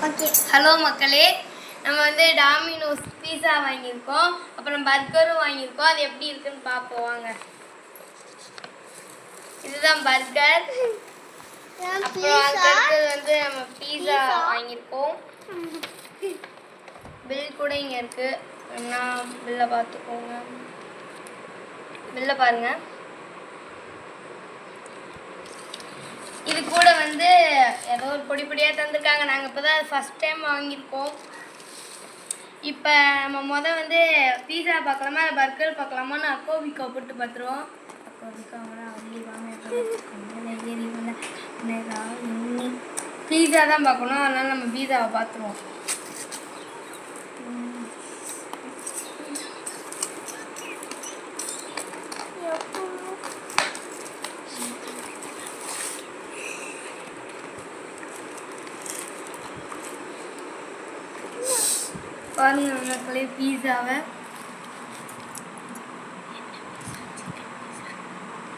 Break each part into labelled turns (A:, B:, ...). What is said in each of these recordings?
A: Okay, hello மக்களே, நம்ம வந்து டாமினோஸ் பீஸா வாங்கியிருக்கோம், அப்புறம் பர்கரும் வாங்கியிருக்கோம். அது எப்படி இருக்குன்னு பார்ப்போம் வாங்க. இதுதான் பர்கர். அப்புறம் அதுக்கடுத்தது வந்து நம்ம பீஸா வாங்கியிருக்கோம். பில் கூட இங்கே இருக்கு. என்ன பில்லை பார்த்துக்கோங்க. பில்லை பாருங்க. இது கூட வந்து ஏதோ ஒரு பொடி பொடியாக தந்துருக்காங்க. நாங்கள் இப்போ தான் ஃபஸ்ட் டைம் வாங்கியிருக்கோம். இப்போ நம்ம வந்து பீஸா பார்க்கலாமா பர்கர் பார்க்கலாமான்னு அக்கோபிக்கா போட்டு பார்த்துருவோம். பீஸா தான் பார்க்கணும், அதனால நம்ம பீஸாவை பார்த்துருவோம். பாருங்க மக்களே, பீஸாவை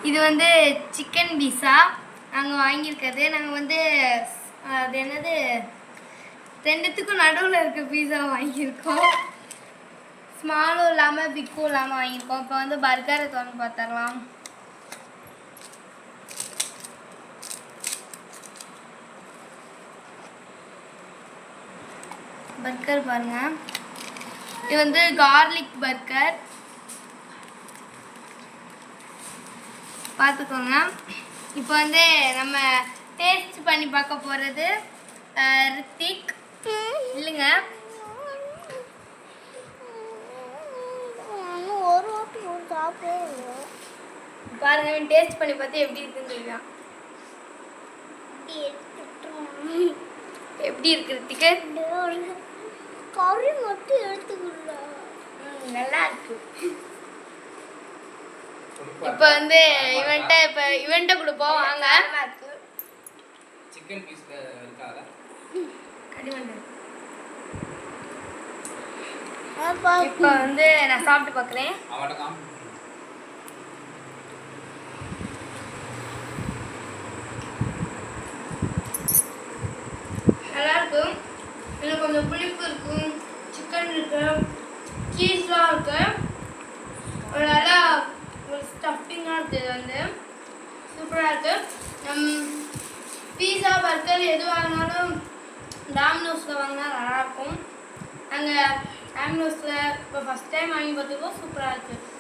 A: இது வந்து சிக்கன் பீஸா நாங்கள் வாங்கியிருக்கிறது. நாங்கள் வந்து அது என்னது ரெண்டுத்துக்கும் நடுவில் இருக்க பீஸா வாங்கியிருக்கோம். ஸ்மாலும் இல்லாமல் பிக்கும் இல்லாமல் வாங்கியிருக்கோம். இப்போ வந்து பர்கரை திறந்து பார்த்துடலாம். பர்கர் பாருங்க, இது வந்து கார்லிக் பர்கர் பார்த்துக்கோங்க. இப்போ வந்து நம்ம டேஸ்ட் பண்ணி பார்க்க போகிறது ரித்திக் இல்லைங்க. பாருங்க, டேஸ்ட் பண்ணி பார்த்து எப்படி இருக்குன்னு சொல்லிக்கலாம். எப்படி இருக்கு ரித்திக்கு?
B: கறி மட்டும் எடுத்துக்கல.
A: நல்லா இருக்கு. இப்போ வந்து இவன்ட்ட கொடுப்போம் வாங்க.
C: சிக்கன் பீஸ் இருக்காதா?
A: கடிமண்ட. இப்போ வந்து நான் சாப்பிட்டு பார்க்குறேன்.
C: அவட்ட காம்.
A: நல்லா இருக்கும். இன்னும் கொஞ்சம் புளிப்பு இருக்கும். சிக்கன் இருக்கு, சீஸ்லாம் இருக்கு. ஒரு நல்லா ஒரு ஸ்டஃபிங்காக இருக்குது. வந்து சூப்பராக இருக்குது. பீஸா பர்கர் எது வாங்கினாலும் டாமினோஸில் வாங்கினா நல்லாயிருக்கும். நாங்கள் டாமினோஸில் இப்போ ஃபஸ்ட் டைம் வாங்கி பார்த்துருக்கோம். சூப்பராக இருக்குது.